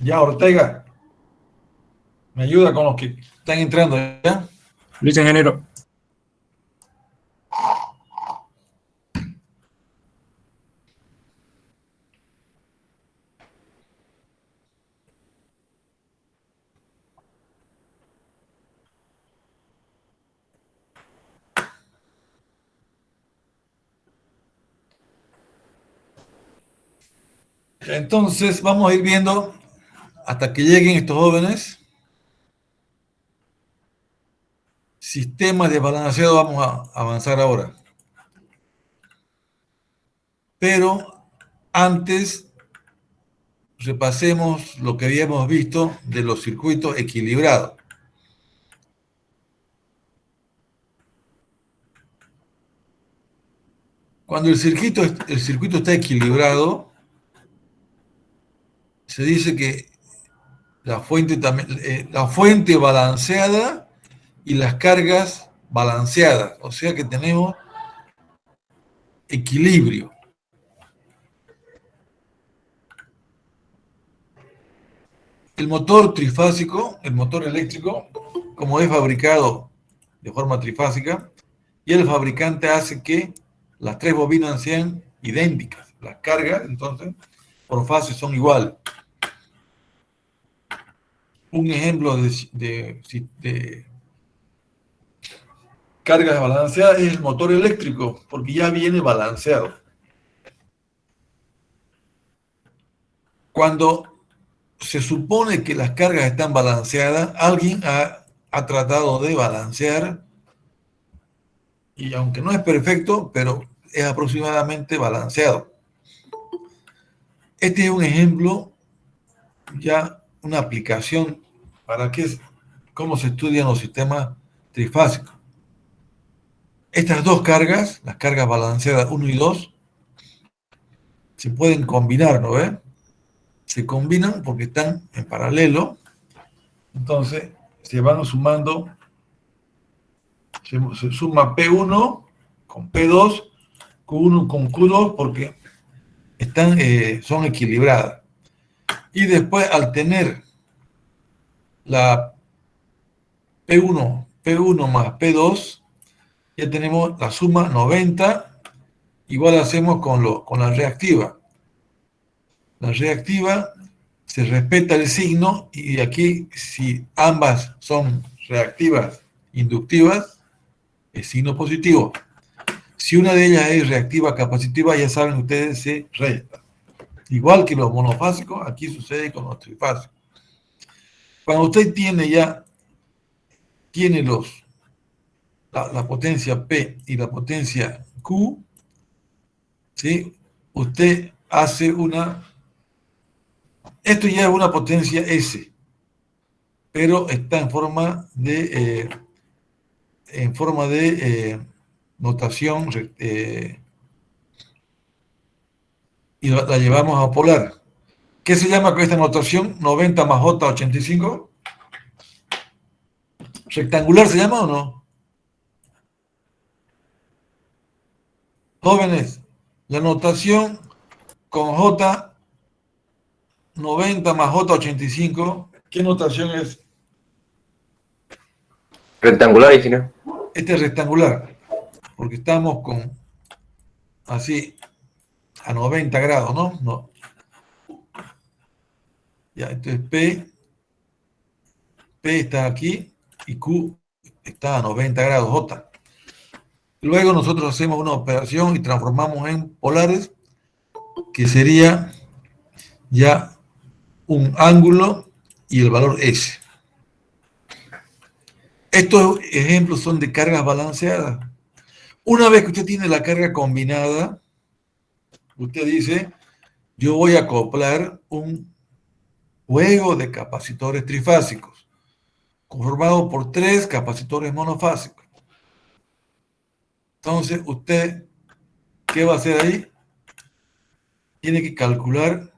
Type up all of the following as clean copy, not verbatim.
Ya, Ortega, me ayuda con los que están entrando, ¿ya? Listo, ingeniero. Entonces, vamos a ir viendo hasta que lleguen estos jóvenes. Sistemas de balanceado vamos a avanzar ahora. Pero antes, repasemos lo que habíamos visto de los circuitos equilibrados. Cuando el circuito está equilibrado, se dice que la fuente balanceada y las cargas balanceadas. O sea que tenemos equilibrio. El motor trifásico, el motor eléctrico, como es fabricado de forma trifásica, y el fabricante hace que las tres bobinas sean idénticas. Las cargas, entonces, por fase son iguales. Un ejemplo de cargas balanceadas es el motor eléctrico, porque ya viene balanceado. Cuando se supone que las cargas están balanceadas, alguien ha tratado de balancear, y aunque no es perfecto, pero es aproximadamente balanceado. Este es un ejemplo, ya una aplicación para cómo se estudian los sistemas trifásicos. Estas dos cargas, las cargas balanceadas 1 y 2, se pueden combinar, ¿no ves? Se combinan porque están en paralelo, entonces se van sumando, se suma P1 con P2, Q1 con Q2, porque son equilibradas. Y después, al tener la P1 más P2, ya tenemos la suma 90, igual hacemos con la reactiva. La reactiva se respeta el signo y aquí, si ambas son reactivas inductivas, es signo positivo. Si una de ellas es reactiva capacitiva, ya saben ustedes, se resta. Igual que los monofásicos, aquí sucede con los trifásicos. Cuando usted tiene la potencia P y la potencia Q, ¿sí? Usted hace esto ya es una potencia S, pero está en forma de notación, y la llevamos a polar. ¿Qué se llama con esta notación? 90 más J, 85. ¿Rectangular se llama o no? Jóvenes, la notación con J, 90 más J, 85, ¿qué notación es? Rectangular, ingeniero. Este es rectangular, porque estamos así a 90 grados, ¿no? No. Ya, entonces P está aquí y Q está a 90 grados, J. Luego nosotros hacemos una operación y transformamos en polares, que sería ya un ángulo y el valor S. Estos ejemplos son de cargas balanceadas. Una vez que usted tiene la carga combinada, usted dice, yo voy a acoplar un juego de capacitores trifásicos, conformado por 3 capacitores monofásicos. Entonces, usted, ¿qué va a hacer ahí? Tiene que calcular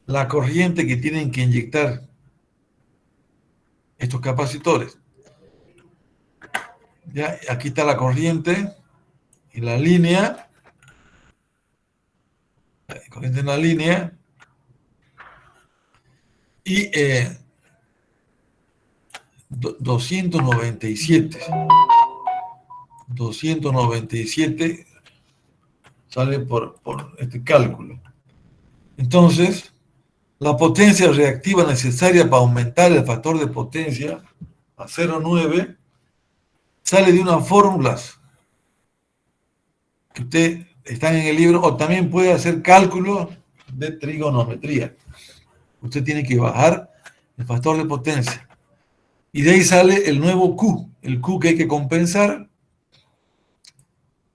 la corriente que tienen que inyectar estos capacitores. Ya, aquí está la corriente en la línea, Y 297. 297 sale por este cálculo. Entonces, la potencia reactiva necesaria para aumentar el factor de potencia a 0,9 sale de unas fórmulas que usted están en el libro, o también puede hacer cálculos de trigonometría. Usted tiene que bajar el factor de potencia. Y de ahí sale el nuevo Q, el Q que hay que compensar.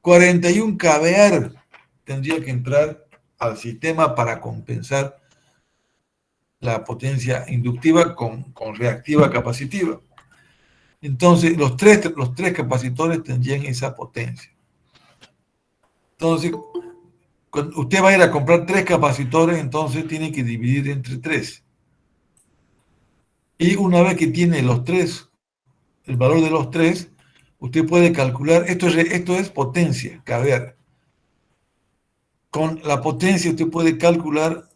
41 kVAR tendría que entrar al sistema para compensar la potencia inductiva con reactiva capacitiva. Entonces, los tres capacitores tendrían esa potencia. Entonces, cuando usted va a ir a comprar 3 capacitores, entonces tiene que dividir entre 3. Y una vez que tiene los 3, el valor de los 3, usted puede calcular, esto es potencia, kVAR. Con la potencia usted puede calcular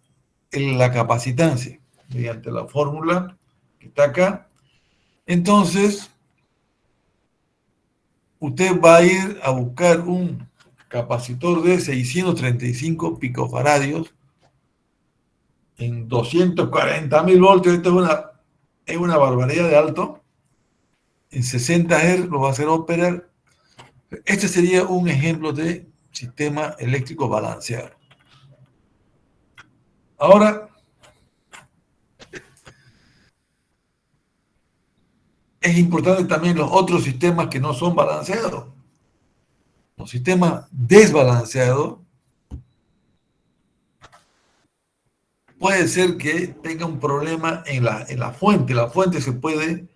la capacitancia mediante la fórmula que está acá. Entonces, usted va a ir a buscar un capacitor de 635 picofaradios en 240.000 voltios. Esto es una barbaridad de alto. En 60 Hz lo va a hacer operar. Este sería un ejemplo de sistema eléctrico balanceado. Ahora, es importante también los otros sistemas que no son balanceados. Los sistemas desbalanceados puede ser que tenga un problema en la fuente. La fuente puede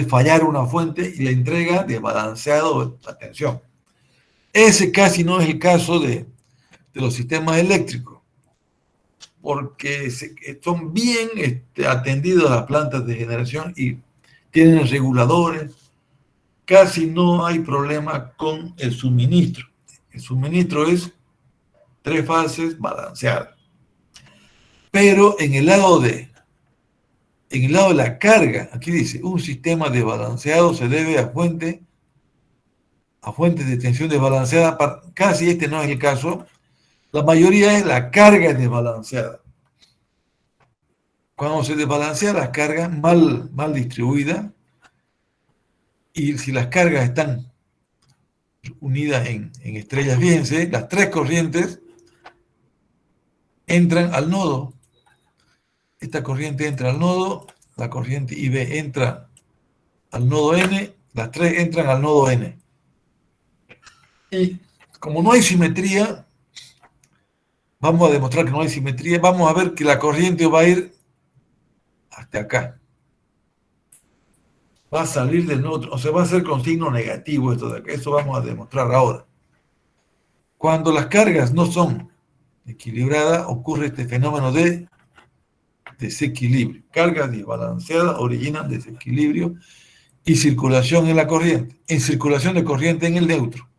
fallar una fuente y la entrega desbalanceado la tensión. Ese casi no es el caso de los sistemas eléctricos, porque son bien atendidos las plantas de generación y tienen reguladores. Casi no hay problema con el suministro. El suministro es 3 fases balanceadas. Pero en el lado de la carga, aquí dice, un sistema desbalanceado se debe a fuentes de tensión desbalanceada. Casi este no es el caso. La mayoría es la carga desbalanceada. Cuando se desbalancea las cargas mal distribuidas, y si las cargas están unidas en estrellas, fíjense, las 3 corrientes entran al nodo. Esta corriente entra al nodo, la corriente IB entra al nodo N, las 3 entran al nodo N. Y como no hay simetría, vamos a demostrar que no hay simetría, vamos a ver que la corriente va a ir hasta acá. Va a salir del nodo, o sea, va a ser con signo negativo esto de acá. Eso vamos a demostrar ahora. Cuando las cargas no son equilibradas, ocurre este fenómeno de desequilibrio. Cargas desbalanceadas originan desequilibrio y circulación en la corriente. En circulación de corriente en el neutro.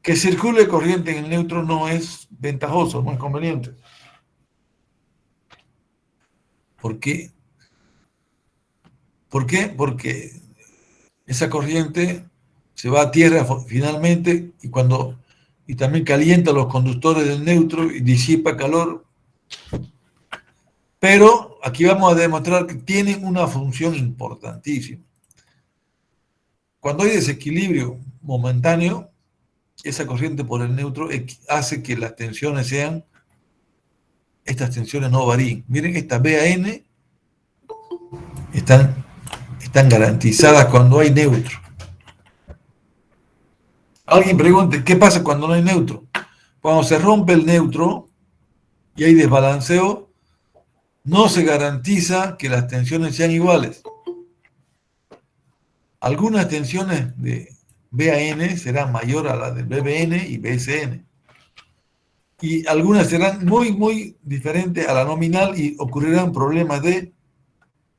Que circule corriente en el neutro no es ventajoso, no es conveniente. ¿Por qué? ¿Por qué? Porque esa corriente se va a tierra finalmente y también calienta los conductores del neutro y disipa calor. Pero aquí vamos a demostrar que tienen una función importantísima. Cuando hay desequilibrio momentáneo, esa corriente por el neutro hace que las tensiones estas tensiones no varíen. Miren, estas BAN están garantizadas cuando hay neutro. Alguien pregunte, ¿qué pasa cuando no hay neutro? Cuando se rompe el neutro y hay desbalanceo, no se garantiza que las tensiones sean iguales. Algunas tensiones de BAN serán mayor a las de BBN y BSN. Y algunas serán muy, muy diferentes a la nominal y ocurrirán problemas de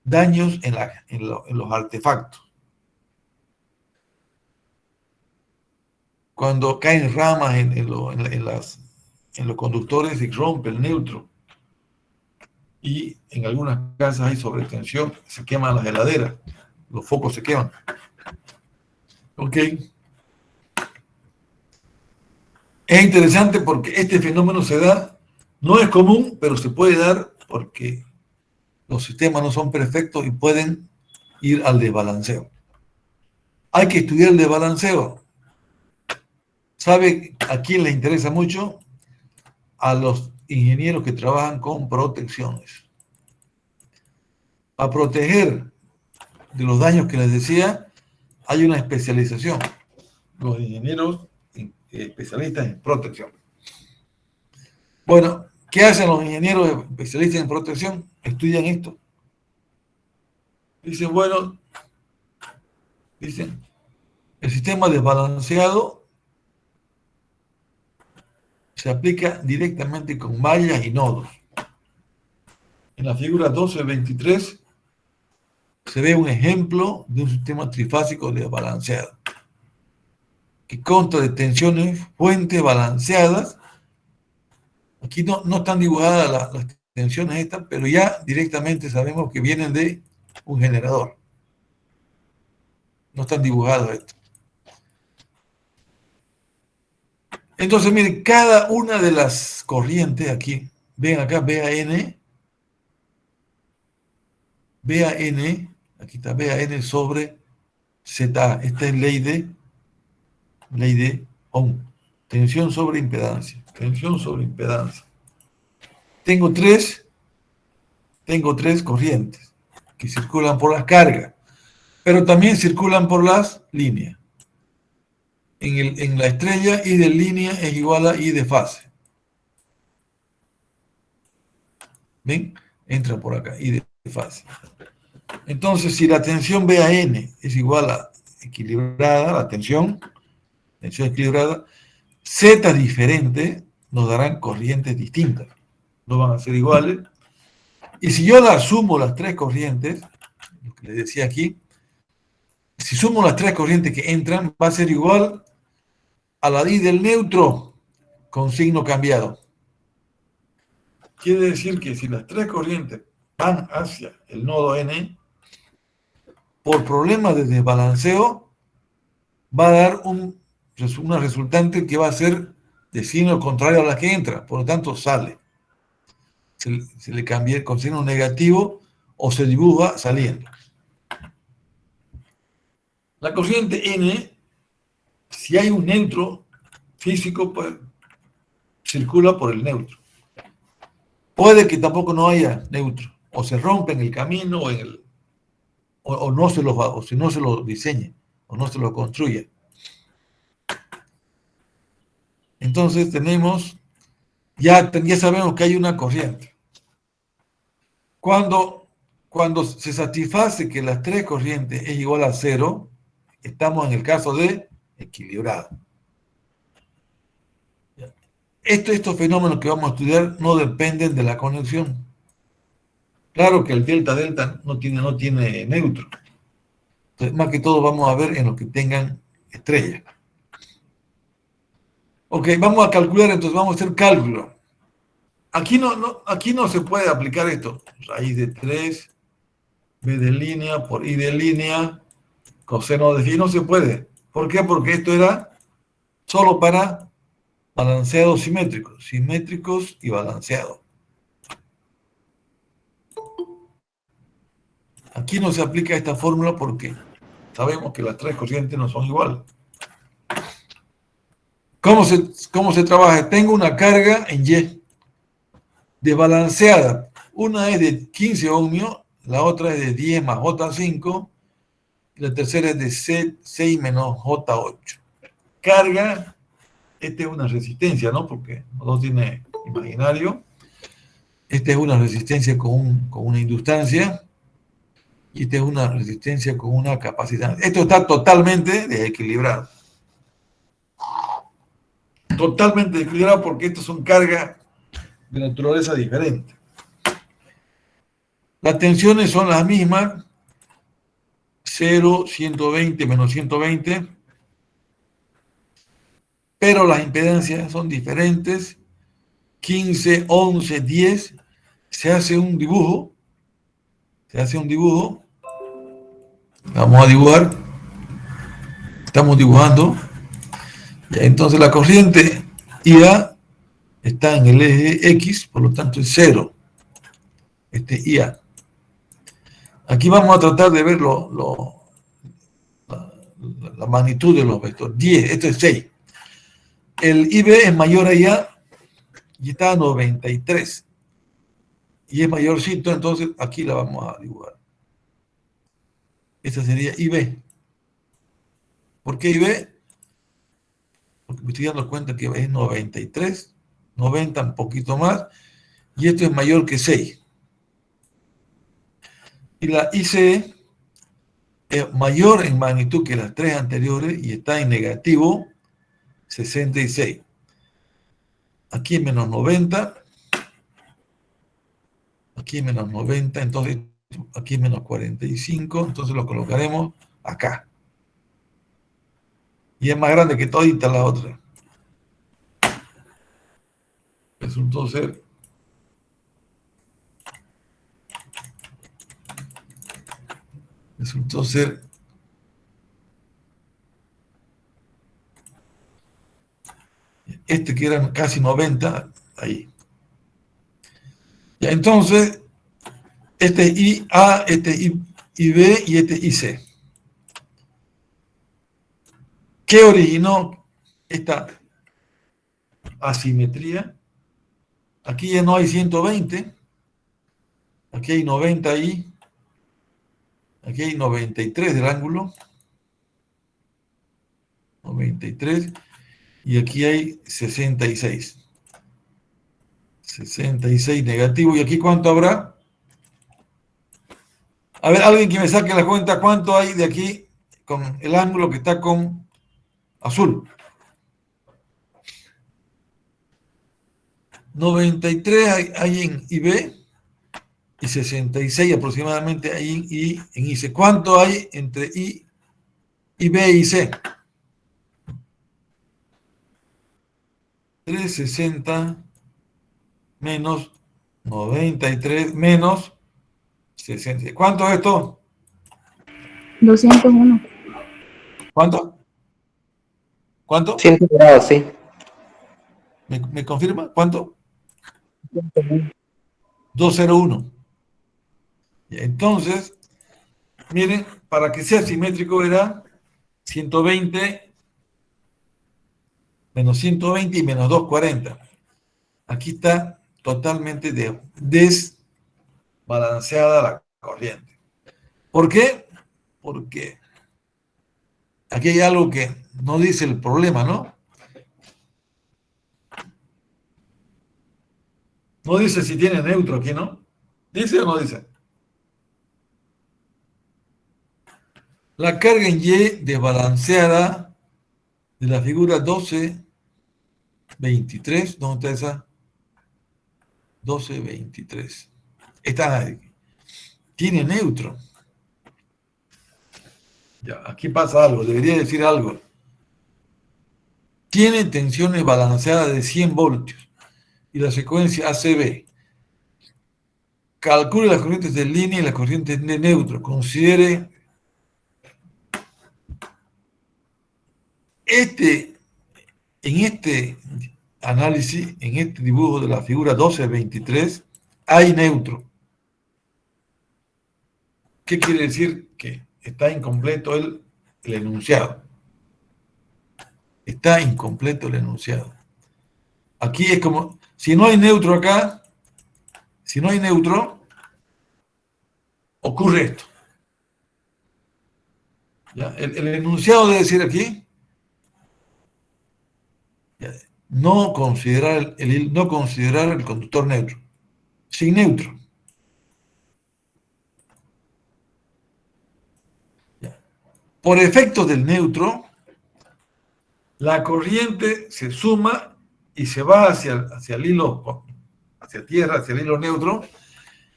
daños en los artefactos. Cuando caen ramas en en los conductores y rompe el neutro. Y en algunas casas hay sobretensión, se queman las heladeras, los focos se queman. ¿Ok? Es interesante porque este fenómeno se da, no es común, pero se puede dar porque los sistemas no son perfectos y pueden ir al desbalanceo. Hay que estudiar el desbalanceo. ¿Sabe a quién le interesa mucho? A los ingenieros que trabajan con protecciones. Para proteger de los daños que les decía, hay una especialización. Los ingenieros especialistas en protección. Bueno, ¿qué hacen los ingenieros especialistas en protección? Estudian esto. Dicen, bueno, el sistema desbalanceado se aplica directamente con mallas y nodos. En la figura 12-23 se ve un ejemplo de un sistema trifásico desbalanceado que consta de tensiones fuentes balanceadas. Aquí no están dibujadas las tensiones estas, pero ya directamente sabemos que vienen de un generador. No están dibujados estos. Entonces, miren, cada una de las corrientes aquí, ven acá, BAN, aquí está BAN sobre ZA. Esta es ley de Ohm. Tensión sobre impedancia. Tengo tres corrientes que circulan por las cargas, pero también circulan por las líneas. En la estrella, I de línea es igual a I de fase. ¿Ven? Entra por acá, I de fase. Entonces, si la tensión BAN es igual a equilibrada, la tensión equilibrada, Z diferentes nos darán corrientes distintas. No van a ser iguales. Y si yo las sumo las tres corrientes, lo que les decía aquí, si sumo las tres corrientes que entran, va a ser igual a la I del neutro con signo cambiado. Quiere decir que si las tres corrientes van hacia el nodo N, por problemas de desbalanceo, va a dar una resultante que va a ser de signo contrario a la que entra, por lo tanto sale. Se le cambia con signo negativo o se dibuja saliendo. La corriente N, si hay un neutro físico, pues circula por el neutro. Puede que tampoco no haya neutro, o se rompe en el camino, o no se lo va, o si no se lo diseñe, o no se lo construye. Entonces ya sabemos que hay una corriente. Cuando se satisface que las tres corrientes es igual a cero, estamos en el caso de equilibrado. Estos fenómenos que vamos a estudiar no dependen de la conexión. Claro que el delta no tiene neutro. Entonces, más que todo vamos a ver en los que tengan estrellas. Ok, vamos a calcular, entonces vamos a hacer cálculo. Aquí no se puede aplicar esto. Raíz de 3, B de línea por I de línea, coseno de phi, no se puede. ¿Por qué? Porque esto era solo para balanceados simétricos y balanceados. Aquí no se aplica esta fórmula porque sabemos que las tres corrientes no son iguales. ¿Cómo se trabaja? Tengo una carga en Y desbalanceada. Una es de 15 ohmios, la otra es de 10 más J5, y la tercera es de 6 menos J8. Carga, esta es una resistencia, ¿no? Porque no tiene imaginario. Esta es una resistencia con una inductancia, y esta es una resistencia con una capacidad. Esto está totalmente desequilibrado. Totalmente desequilibrado porque estas son cargas de naturaleza diferente. Las tensiones son las mismas, 0, 120 menos 120, pero las impedancias son diferentes 15, 11, 10, se hace un dibujo. Vamos a dibujar. Estamos dibujando. Entonces la corriente IA está en el eje X, por lo tanto es 0. IA. Aquí vamos a tratar de ver la magnitud de los vectores. 10, esto es 6. El IB es mayor a IA y está a 93. Y es mayorcito, entonces aquí la vamos a dibujar. Esta sería IB. ¿Por qué IB? Porque me estoy dando cuenta que es 93, 90, un poquito más, y esto es mayor que 6. Y la IC es mayor en magnitud que las tres anteriores y está en negativo 66. Aquí es menos 90, aquí es menos 90, entonces aquí es menos 45, entonces lo colocaremos acá. Y es más grande que todita la otra. Resultó ser este que eran casi 90, ahí. Ya, entonces, este es IA, este es IB y este es IC. ¿Qué originó esta asimetría? Aquí ya no hay 120, aquí hay 90 ahí, aquí hay 93 del ángulo, 93, y aquí hay 66. 66 negativo, ¿y aquí cuánto habrá? A ver, alguien que me saque la cuenta, ¿cuánto hay de aquí con el ángulo que está con azul? 93 hay en IB y 66 aproximadamente hay en IC. ¿Cuánto hay entre IB y C? 360 menos 93 menos 60. ¿Cuánto es esto? 201. ¿Cuánto? ¿Cuánto? 100 grados, sí. ¿Me confirma? ¿Cuánto? 201. Entonces, miren, para que sea simétrico era 120 menos 120 y menos 240. Aquí está totalmente desbalanceada la corriente. ¿Por qué? Porque aquí hay algo que no dice el problema, ¿no? No dice si tiene neutro aquí, ¿no? ¿Dice o no dice? La carga en Y desbalanceada de la figura 1223, ¿dónde está esa? 1223. Esta tiene neutro. Ya, aquí pasa algo, debería decir algo. Tiene tensiones balanceadas de 100 voltios y la secuencia ACB. Calcule las corrientes de línea y las corrientes de neutro. Considere en este análisis, en este dibujo de la figura 1223, hay neutro. ¿Qué quiere decir? Que está incompleto el enunciado. Está incompleto el enunciado. Aquí es como, si no hay neutro acá, si no hay neutro, ocurre esto. ¿Ya? El enunciado debe decir aquí, ¿ya? No considerar el conductor neutro. Sin neutro. ¿Ya? Por efectos del neutro, la corriente se suma y se va hacia el hilo, hacia tierra, hacia el hilo neutro,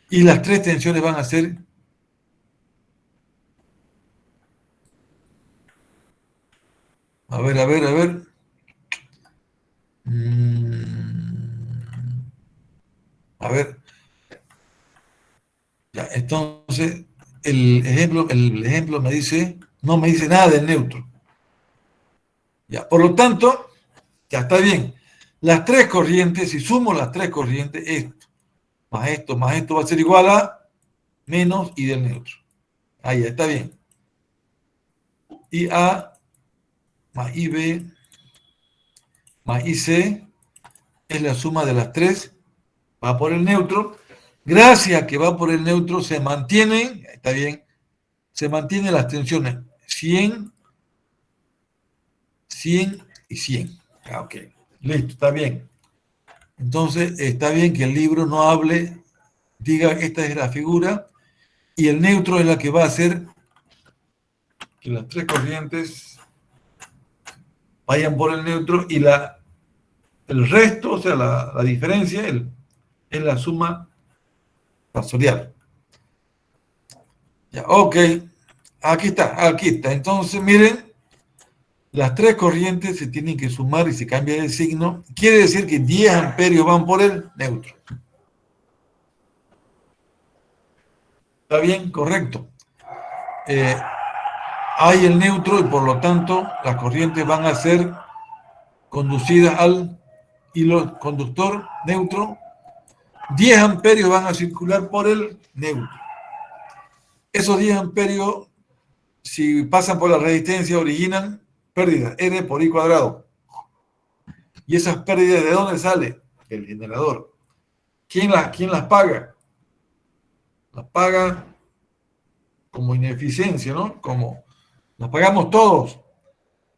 y las tres tensiones van a ser a ver. Entonces, el ejemplo no me dice nada del neutro. Ya, por lo tanto, ya está bien. Las tres corrientes, si sumo las tres corrientes, esto más esto va a ser igual a menos I del neutro. Ahí está bien. IA más IB más IC es la suma de las tres, va por el neutro. Gracias a que va por el neutro, se mantienen, está bien, se mantienen las tensiones 100, 100 y 100. Ok, listo, está bien. Entonces, está bien que el libro no hable, diga, esta es la figura, y el neutro es la que va a hacer que las tres corrientes vayan por el neutro y el resto, o sea, la diferencia, es la suma factorial. Ya, ok, aquí está. Entonces, miren, las tres corrientes se tienen que sumar y se cambia el signo. Quiere decir que 10 amperios van por el neutro. ¿Está bien? Correcto. Hay el neutro y por lo tanto las corrientes van a ser conducidas al hilo conductor neutro. 10 amperios van a circular por el neutro. Esos 10 amperios, si pasan por la resistencia, originan pérdidas, R por I cuadrado. ¿Y esas pérdidas de dónde sale? El generador. ¿Quién las paga? Las paga como ineficiencia, ¿no? Como las pagamos todos.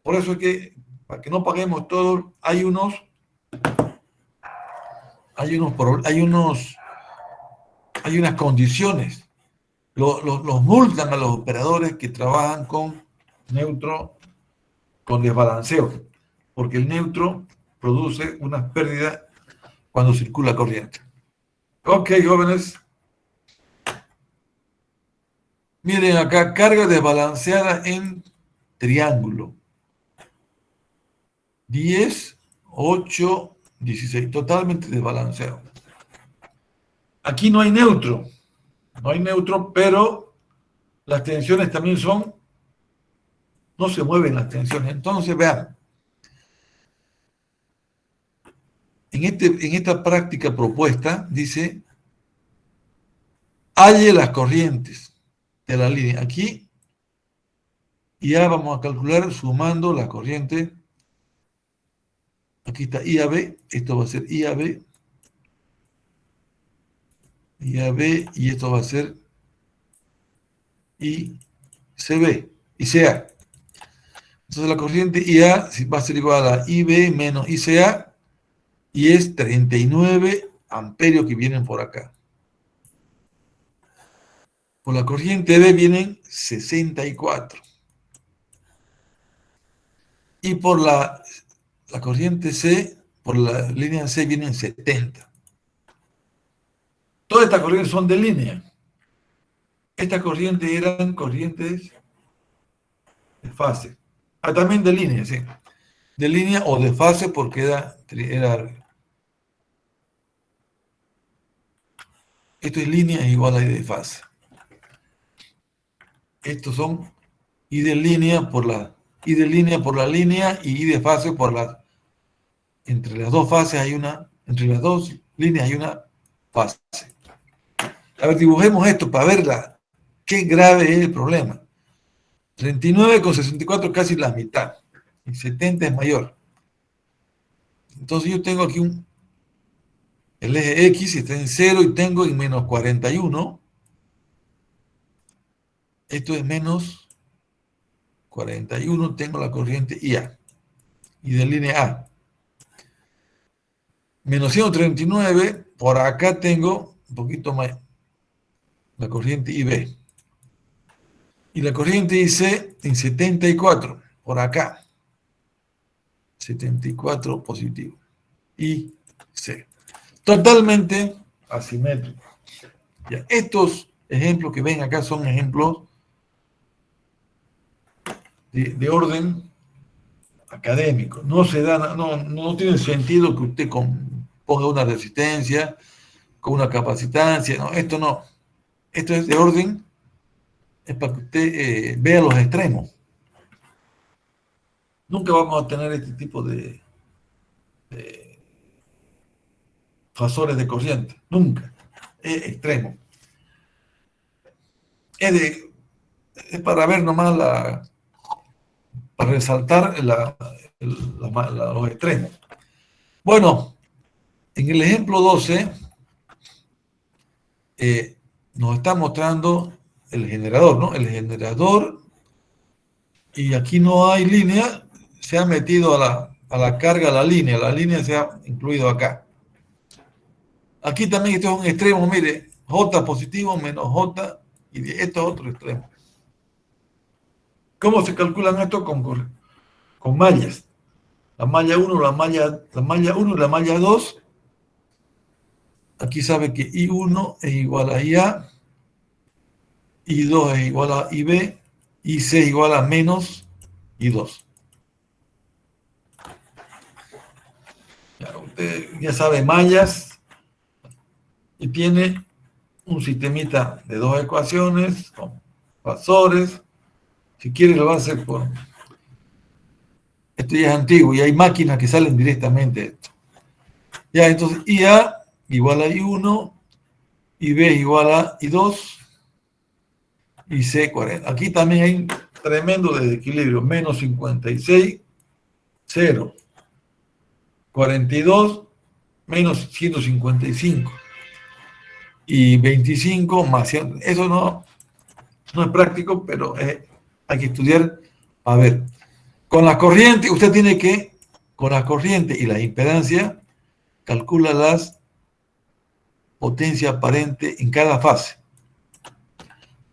Por eso es que, para que no paguemos todos, hay unas condiciones. Los multan a los operadores que trabajan con neutro, con desbalanceo, porque el neutro produce unas pérdidas cuando circula corriente. Ok, jóvenes. Miren acá, carga desbalanceada en triángulo. 10, 8, 16, totalmente desbalanceado. Aquí no hay neutro, pero las tensiones también no se mueven las tensiones. Entonces, vean, en esta práctica propuesta dice, halle las corrientes de la línea. Aquí ya vamos a calcular sumando las corrientes. Aquí está IAB, esto va a ser IAB, y esto va a ser ICB, ICA. Entonces la corriente IA va a ser igual a IB menos ICA, y es 39 amperios que vienen por acá. Por la corriente B vienen 64. Y por la corriente C, por la línea C vienen 70. Todas estas corrientes son de línea. Estas corrientes eran corrientes de fase. También de línea, sí. De línea o de fase porque esto es línea igual a I de fase. Estos son I de línea por la línea y I de fase por entre las dos fases entre las dos líneas hay una fase. A ver, dibujemos esto para ver qué grave es el problema. 39 con 64 casi la mitad. Y 70 es mayor. Entonces yo tengo aquí el eje X está en 0 y tengo en menos 41. Esto es menos 41, tengo la corriente IA. Y de línea A. Menos 139, por acá tengo un poquito más la corriente IB. Y la corriente IC en 74, por acá. 74 positivo. IC. Totalmente asimétrico. Ya, estos ejemplos que ven acá son ejemplos de orden académico. No tiene sentido que usted ponga una resistencia con una capacitancia. No, esto no. Esto es de orden, es para que usted vea los extremos. Nunca vamos a tener este tipo de fasores de corriente, nunca. Es extremo. Es, de, es para ver nomás para resaltar los extremos. Bueno, en el ejemplo 12 nos está mostrando el generador, ¿no? El generador, y aquí no hay línea, se ha metido a la carga la línea se ha incluido acá. Aquí también esto es un extremo, mire, J positivo menos J, y esto es otro extremo. ¿Cómo se calculan esto? Con mallas. La malla 1, la malla 1 y la malla 2. Aquí sabe que I1 es igual a IA, I2 es igual a IB, IC es igual a menos I2. Ya, usted ya sabe mallas y tiene un sistemita de dos ecuaciones con fasores. Si quiere lo va a hacer por... Esto ya es antiguo y hay máquinas que salen directamente de esto. Ya, entonces IA igual a I1, IB igual a I2 y C 40. Aquí también hay un tremendo desequilibrio, menos 56, 0, 42, menos 155 y 25 más 100. Eso no es práctico, pero hay que estudiar. A ver, con la corriente, usted tiene que, con la corriente y la impedancia, calcula las potencias aparentes en cada fase.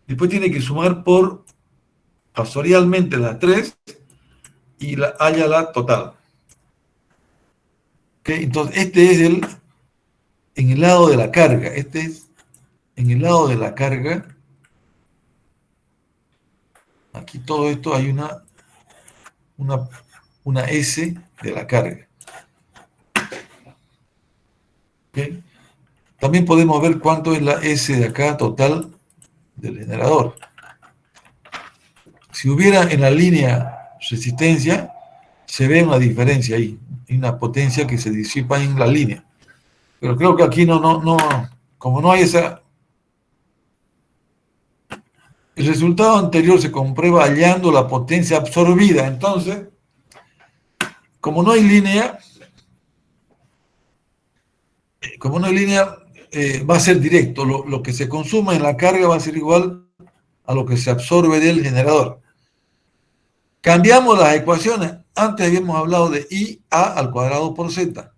Después tiene que sumar por fasorialmente las tres y haya la total. ¿Okay? Entonces, este es en el lado de la carga. Este es en el lado de la carga. Aquí todo esto hay una S de la carga. ¿Okay? También podemos ver cuánto es la S de acá total del generador. Si hubiera en la línea resistencia, se ve una diferencia ahí. Hay una potencia que se disipa en la línea. Pero creo que aquí como no hay esa... El resultado anterior se comprueba hallando la potencia absorbida. Entonces, como no hay línea, va a ser directo. Lo que se consuma en la carga va a ser igual a lo que se absorbe del generador. Cambiamos las ecuaciones. Antes habíamos hablado de IA al cuadrado por Z.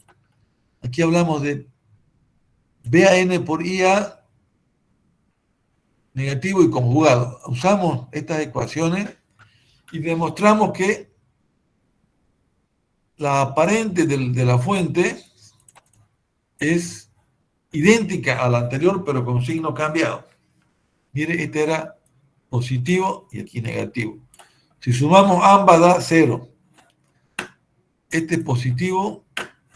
Aquí hablamos de BAN por IA negativo y conjugado. Usamos estas ecuaciones y demostramos que la aparente de la fuente es idéntica a la anterior, pero con signo cambiado. Mire, este era positivo y aquí negativo. Si sumamos ambas da 0. Este es positivo,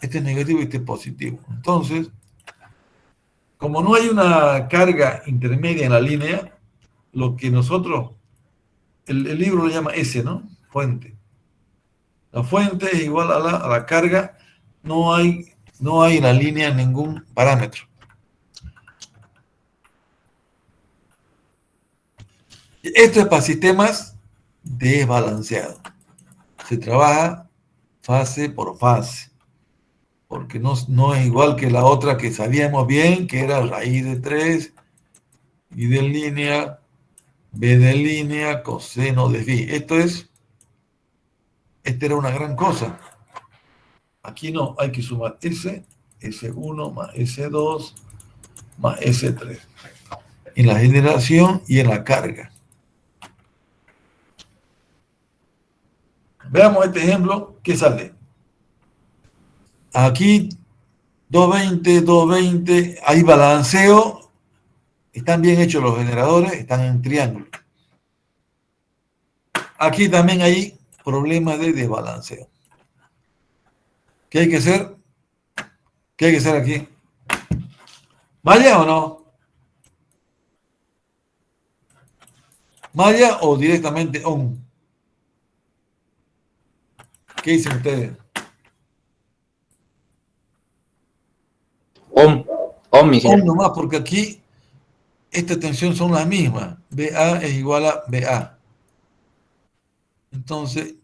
este es negativo y este es positivo. Entonces, como no hay una carga intermedia en la línea, lo que nosotros, el libro lo llama S, ¿no? Fuente. La fuente es igual a la carga, no hay en la línea ningún parámetro. Esto es para sistemas desbalanceados. Se trabaja fase por fase, porque no es igual que la otra que sabíamos bien, que era raíz de 3, y de línea, b de línea, coseno de phi. Esta era una gran cosa. Aquí no, hay que sumar S1 más S2 más S3. En la generación y en la carga. Veamos este ejemplo, ¿qué sale? Aquí 220, 220, hay balanceo, están bien hechos los generadores, están en triángulo. Aquí también hay problemas de desbalanceo. ¿Qué hay que hacer? ¿Qué hay que hacer aquí? ¿Vaya o no? malla o directamente on. ¿Qué dicen ustedes? On, mi On señor. nomás, porque aquí esta tensión son las mismas. BA es igual a BA. Entonces,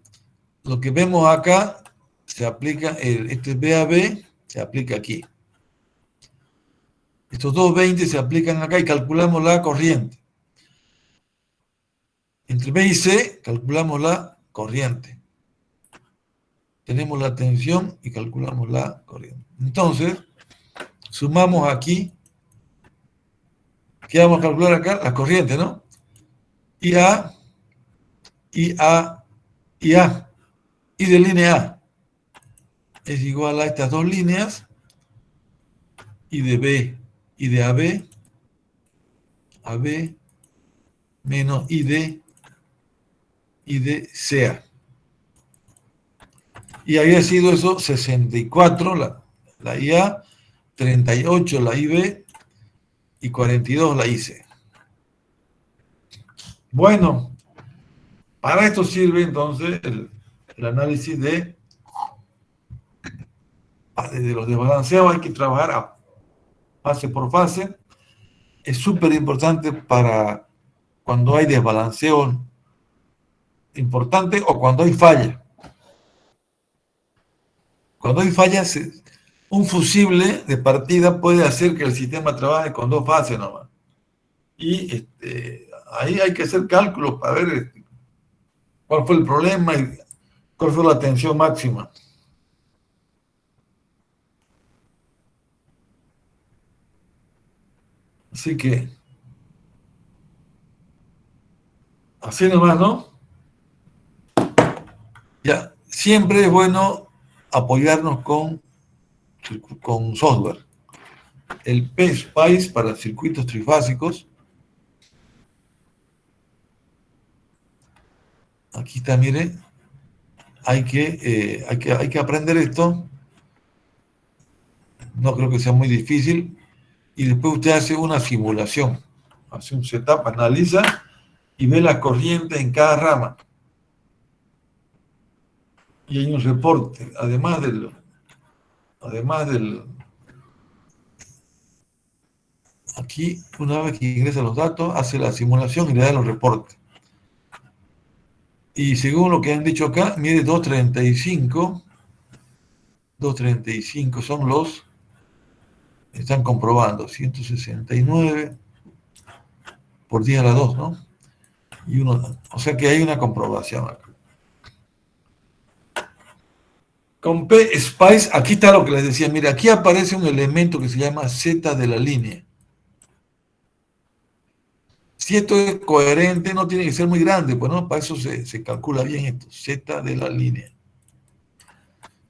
lo que vemos acá se aplica, este BAB se aplica aquí. Estos 220 se aplican acá y calculamos la corriente. Entre B y C calculamos la corriente. Tenemos la tensión y calculamos la corriente. Entonces, sumamos aquí. ¿Qué vamos a calcular acá? La corriente, ¿no? IA, IA, IA. Y de línea A es igual a estas dos líneas. Y de B y de AB menos y de CA. Y había sido eso 64 la IA, 38 la IB y 42 la IC. Bueno, para esto sirve entonces el análisis de los desbalanceados. Hay que trabajar fase por fase. Es súper importante para cuando hay desbalanceo importante o cuando hay falla. Cuando hay fallas, un fusible de partida puede hacer que el sistema trabaje con dos fases nomás. Y ahí hay que hacer cálculos para ver cuál fue el problema y cuál fue la tensión máxima. Así que, así nomás, ¿no? Ya, siempre es bueno apoyarnos con software. El PSpice para circuitos trifásicos. Aquí está, mire. Hay que aprender esto. No creo que sea muy difícil. Y después usted hace una simulación. Hace un setup, analiza y ve la corriente en cada rama. Y hay un reporte. Aquí, una vez que ingresa los datos, hace la simulación y le da los reportes. Y según lo que han dicho acá, mide 235 son están comprobando, 169 por 10 a la 2, ¿no? O sea que hay una comprobación acá. Con PSpice, aquí está lo que les decía, mira, aquí aparece un elemento que se llama Z de la línea. Si esto es coherente, no tiene que ser muy grande, pues no, para eso se calcula bien esto, Z de la línea.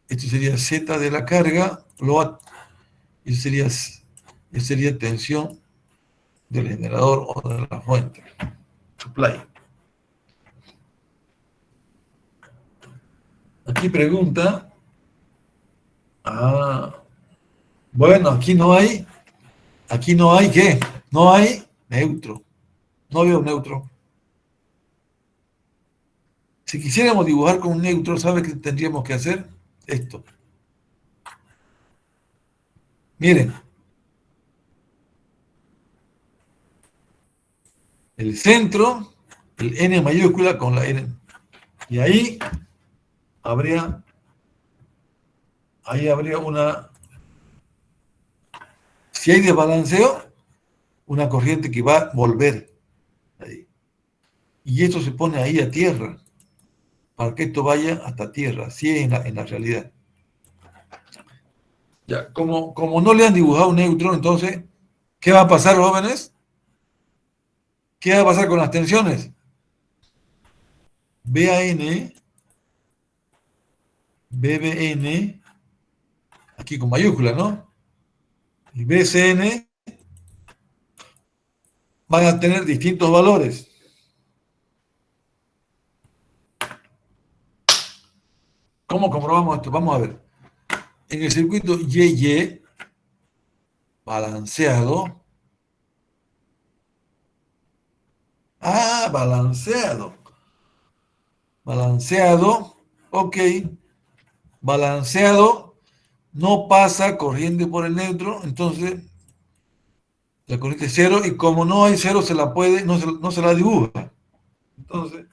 Esto sería Z de la carga, y sería tensión del generador o de la fuente, supply. Aquí pregunta, bueno, aquí no hay ¿qué? No hay neutro, no veo neutro. Si quisiéramos dibujar con un neutro, ¿sabe qué tendríamos que hacer? Esto. Miren, el centro, el N mayúscula con la N. Y habría ahí habría si hay desbalanceo, una corriente que va a volver ahí. Y esto se pone ahí a tierra, para que esto vaya hasta tierra, así es en la realidad. Ya, como no le han dibujado un neutro, entonces, ¿qué va a pasar, jóvenes? ¿Qué va a pasar con las tensiones? BAN, BBN, aquí con mayúscula, ¿no? Y BCN van a tener distintos valores. ¿Cómo comprobamos esto? Vamos a ver. En el circuito YY balanceado, Ah, balanceado. Balanceado, ok. Balanceado, no pasa corriente por el neutro, entonces la corriente es cero, y como no hay cero, no se la dibuja. Entonces,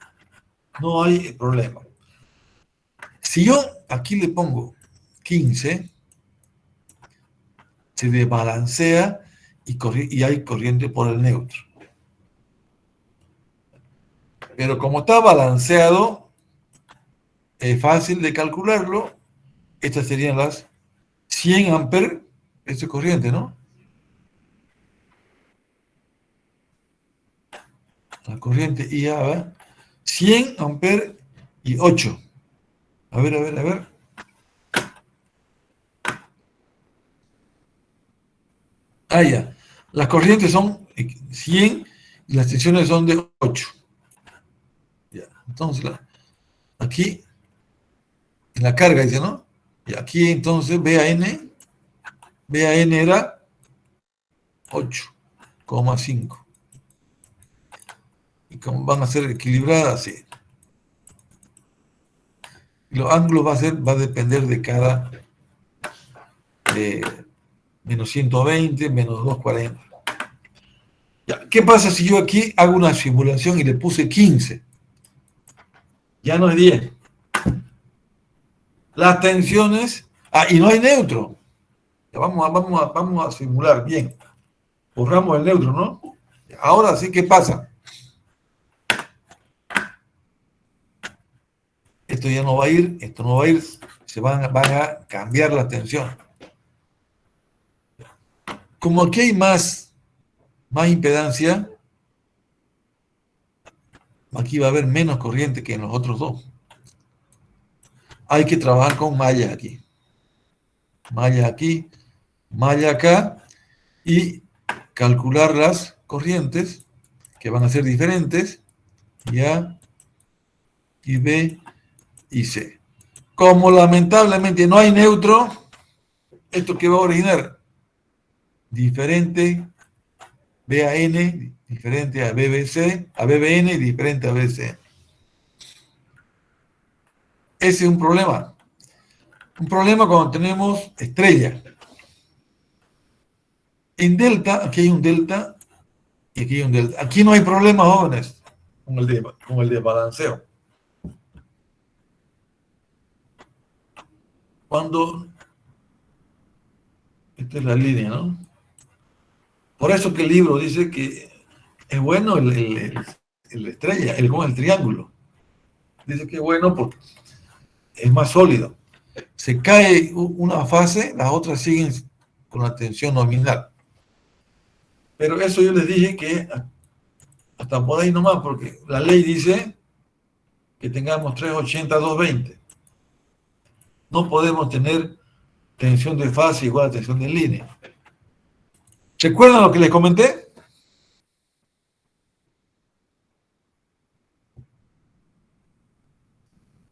no hay problema. Si yo aquí le pongo 15, se desbalancea y hay corriente por el neutro. Pero como está balanceado, es fácil de calcularlo. Estas serían las 100 amperes, esto es corriente, ¿no? La corriente IA va 100 amperes y 8. A ver. Ah, ya. Las corrientes son 100 y las tensiones son de 8. Ya. Entonces, aquí, en la carga dice, ¿no? Y aquí entonces BAN era 8,5. Y como van a ser equilibradas, sí. Y los ángulos va a depender de cada menos 120, menos 240. Ya, ¿qué pasa si yo aquí hago una simulación y le puse 15? Ya no es 10. Las tensiones... Ah, y no hay neutro. Ya vamos a simular bien. Borramos el neutro, ¿no? Ahora sí, ¿qué pasa? Esto ya no va a ir, esto no va a ir, van a cambiar la tensión. Como aquí hay más impedancia, aquí va a haber menos corriente que en los otros dos. Hay que trabajar con malla aquí. Malla aquí, malla acá, y calcular las corrientes, que van a ser diferentes, y A, y B, y C. Como lamentablemente no hay neutro, ¿esto qué va a originar? Diferente BAN, diferente a BBC, a BBN y diferente a BC. Ese es un problema. Un problema cuando tenemos estrella. En delta, aquí hay un delta y aquí hay un delta. Aquí no hay problema, jóvenes, con el desbalanceo. Cuando... Esta es la línea, ¿no? Por eso que el libro dice que es bueno el estrella, el triángulo. Dice que es bueno porque es más sólido. Se cae una fase, las otras siguen con la tensión nominal. Pero eso yo les dije que hasta por ahí nomás, porque la ley dice que tengamos 380, 220. No podemos tener tensión de fase igual a tensión de línea. ¿Recuerdan lo que les comenté?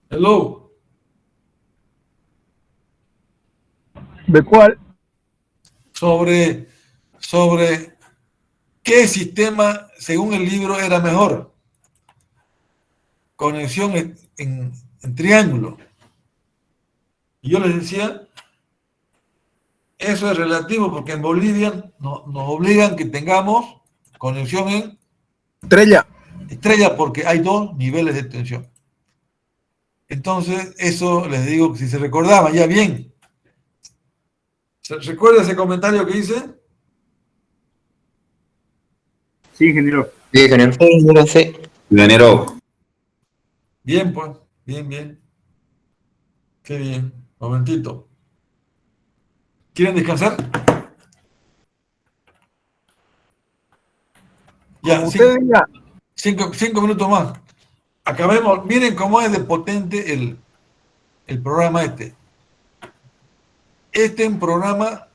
Hello. ¿De cuál? Sobre qué sistema, según el libro, era mejor. Conexión en triángulo. Y yo les decía, eso es relativo porque en Bolivia nos obligan que tengamos conexión en estrella porque hay dos niveles de tensión. Entonces, eso les digo que si se recordaban ya bien. ¿Se recuerda ese comentario que hice? Sí, ingeniero. Sí, ingeniero. Sí. Ingeniero. Bien, pues. Bien. Qué bien. Momentito. ¿Quieren descansar? Ya, Como usted diga. 5 minutos más. Acabemos. Miren cómo es de potente el programa este. Este es un programa,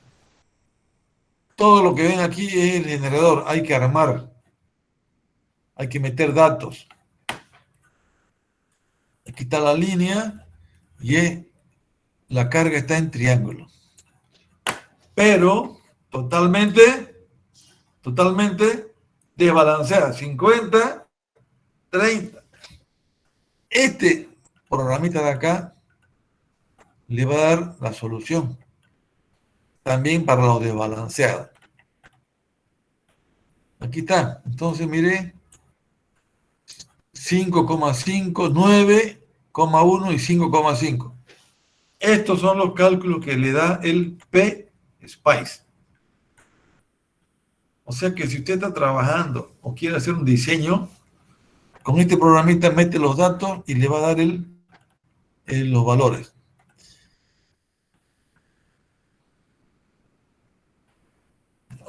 todo lo que ven aquí es el generador. Hay que armar. Hay que meter datos. Aquí está la línea y la carga está en triángulo. Pero totalmente desbalanceada. 50 30. Este programita de acá le va a dar la solución. También para los desbalanceados. Aquí está. Entonces, mire, 5,5, 9,1 y 5,5. Estos son los cálculos que le da el PSpice. O sea que si usted está trabajando o quiere hacer un diseño, con este programita mete los datos y le va a dar los valores.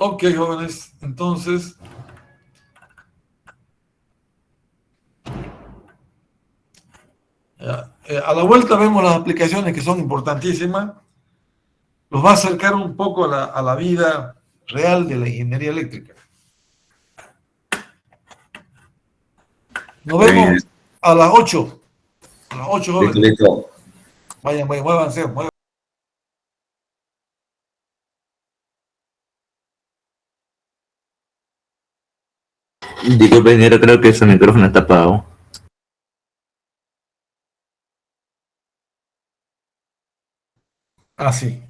Ok, jóvenes, entonces a la vuelta vemos las aplicaciones que son importantísimas. Los va a acercar un poco a la vida real de la ingeniería eléctrica. Nos vemos a las 8. A las 8, jóvenes. Listo. Vayan, muévanse. Disculpe, ingeniero, creo que su micrófono está apagado. Ah, sí.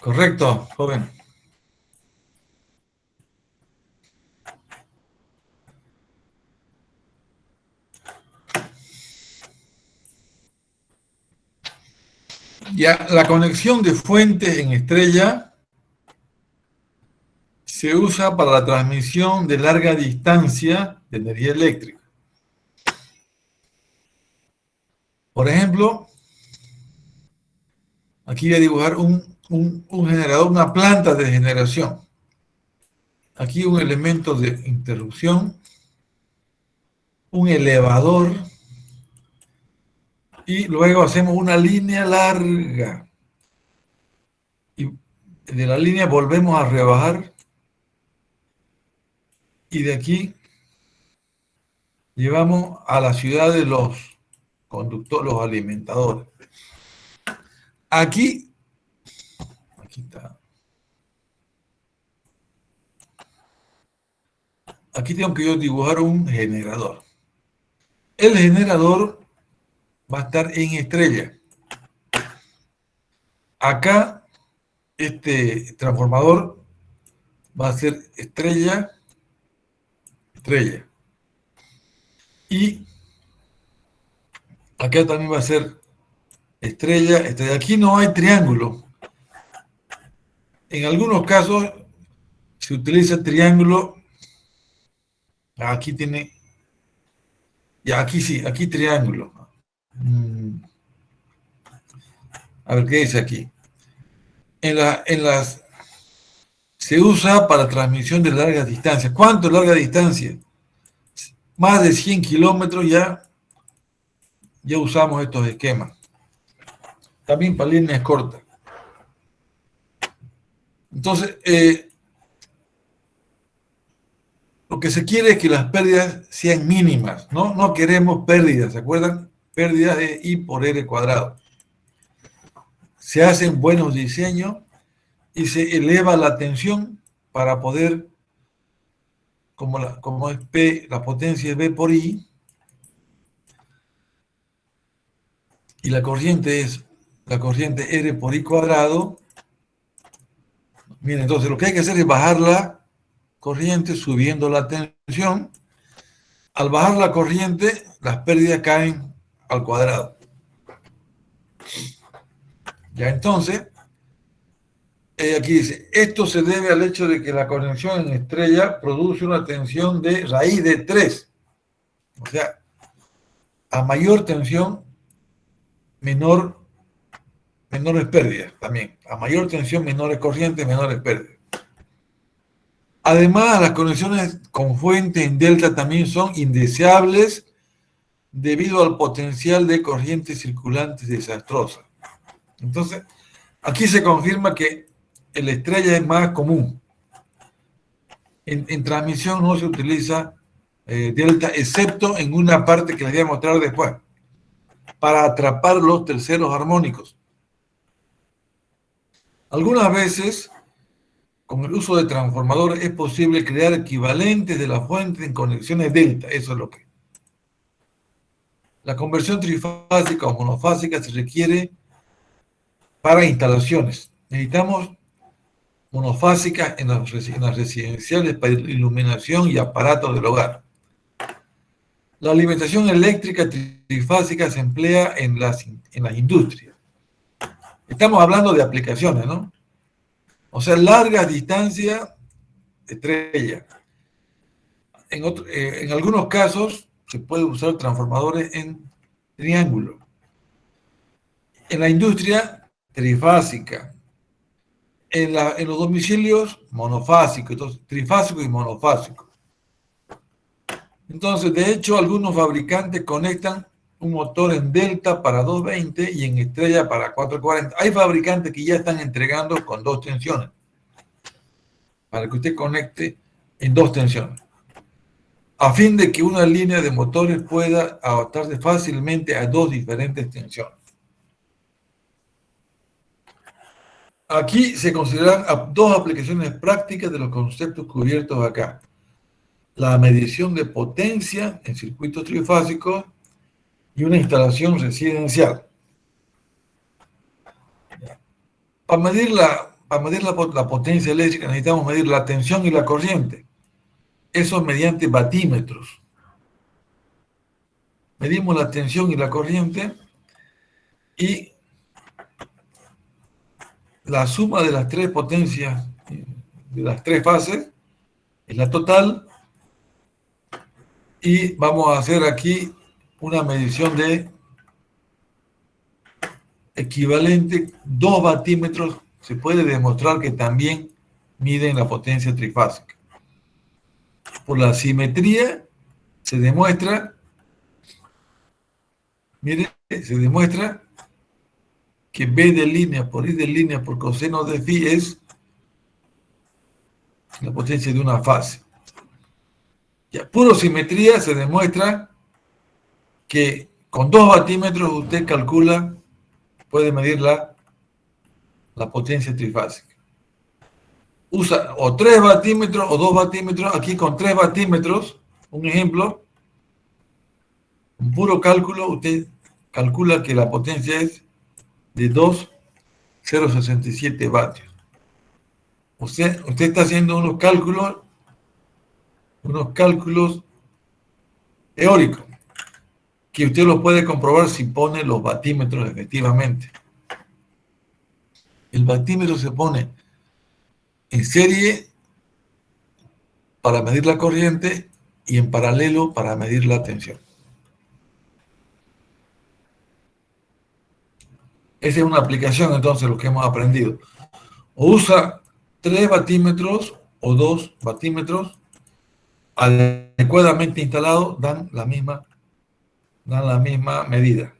Correcto, joven. Ya, la conexión de fuente en estrella se usa para la transmisión de larga distancia de energía eléctrica. Por ejemplo, aquí voy a dibujar un generador, una planta de generación. Aquí un elemento de interrupción, un elevador, y luego hacemos una línea larga. Y de la línea volvemos a rebajar. Y de aquí llevamos a la ciudad de los conductores, los alimentadores. Aquí está. Aquí tengo que yo dibujar un generador. El generador va a estar en estrella. Acá, este transformador va a ser estrella. Y acá también va a ser estrella. Aquí no hay triángulo. En algunos casos se utiliza triángulo. Aquí tiene. Ya, aquí sí, aquí triángulo. A ver qué dice aquí. Se usa para transmisión de largas distancias. ¿Cuánto es larga distancia? Más de 100 kilómetros ya usamos estos esquemas. También para líneas cortas. Entonces, lo que se quiere es que las pérdidas sean mínimas, ¿no? No queremos pérdidas, ¿se acuerdan? Pérdidas de I por R cuadrado. Se hacen buenos diseños y se eleva la tensión para poder, como es P, la potencia es V por I, y la corriente es la corriente R por I cuadrado. Miren, entonces lo que hay que hacer es bajar la corriente subiendo la tensión. Al bajar la corriente, las pérdidas caen al cuadrado. Ya entonces, aquí dice, esto se debe al hecho de que la conexión en estrella produce una tensión de raíz de 3. O sea, a mayor tensión, menores pérdidas también. A mayor tensión, menores corrientes, menores pérdidas. Además, las conexiones con fuente en delta también son indeseables debido al potencial de corrientes circulantes desastrosas. Entonces, aquí se confirma que el estrella es más común. En transmisión no se utiliza delta, excepto en una parte que les voy a mostrar después, para atrapar los terceros armónicos. Algunas veces Con el uso de transformadores es posible crear equivalentes de la fuente en conexiones delta. Eso es lo que... La conversión trifásica o monofásica se requiere para instalaciones. Necesitamos monofásicas en las residenciales para iluminación y aparatos del hogar. La alimentación eléctrica trifásica se emplea en las industrias. Estamos hablando de aplicaciones, ¿no? O sea, largas distancias, estrella. En algunos casos se puede usar transformadores en triángulo. En la industria, trifásica. En los domicilios, monofásico. Entonces, trifásico y monofásico. Entonces, de hecho, algunos fabricantes conectan un motor en delta para 220 y en estrella para 440. Hay fabricantes que ya están entregando con 2 tensiones, para que usted conecte en 2 tensiones, a fin de que una línea de motores pueda adaptarse fácilmente a 2 diferentes tensiones. Aquí se consideran 2 aplicaciones prácticas de los conceptos cubiertos acá. La medición de potencia en circuitos trifásicos y una instalación residencial. Para medir la potencia eléctrica necesitamos medir la tensión y la corriente. Eso mediante batímetros. Medimos la tensión y la corriente y la suma de las 3 potencias, de las 3 fases, es la total. Y vamos a hacer aquí una medición de equivalente, 2 batímetros. Se puede demostrar que también miden la potencia trifásica. Por la simetría se demuestra, mire, se demuestra que B de línea por I de línea por coseno de phi es la potencia de una fase. Ya, puro simetría se demuestra que con 2 batímetros usted calcula, puede medir la potencia trifásica. Usa o 3 batímetros o 2 batímetros. Aquí con 3 batímetros, un ejemplo, un puro cálculo, usted calcula que la potencia es de 2,067 vatios. Usted está haciendo unos cálculos teóricos, que usted los puede comprobar si pone los batímetros efectivamente. El batímetro se pone en serie para medir la corriente y en paralelo para medir la tensión. Esa es una aplicación, entonces, lo que hemos aprendido. O usa 3 batímetros o 2 batímetros adecuadamente instalados, dan la misma medida.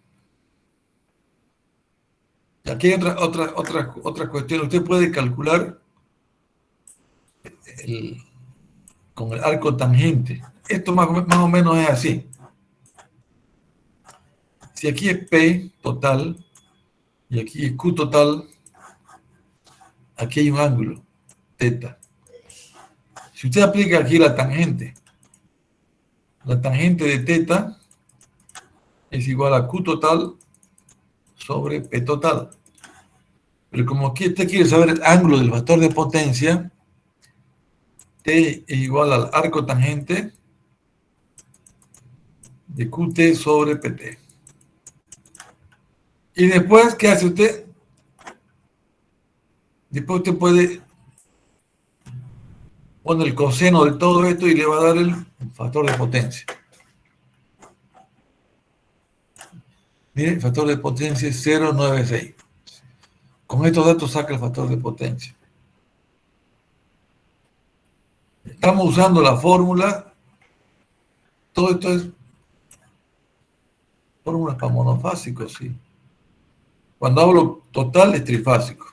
Y aquí hay otra cuestión. Usted puede calcular con el arco tangente. Esto más o menos es así. Si aquí es P total y aquí es Q total, aquí hay un ángulo, teta. Si usted aplica aquí la tangente de teta es igual a Q total sobre P total. Pero como aquí usted quiere saber el ángulo del factor de potencia, T es igual al arco tangente de QT sobre PT. Y después, ¿qué hace usted? Después usted puede poner el coseno de todo esto y le va a dar el factor de potencia. Mire, el factor de potencia es 0,96. Con estos datos saca el factor de potencia. Estamos usando la fórmula. Todo esto es fórmulas para monofásicos, sí. Cuando hablo total es trifásico.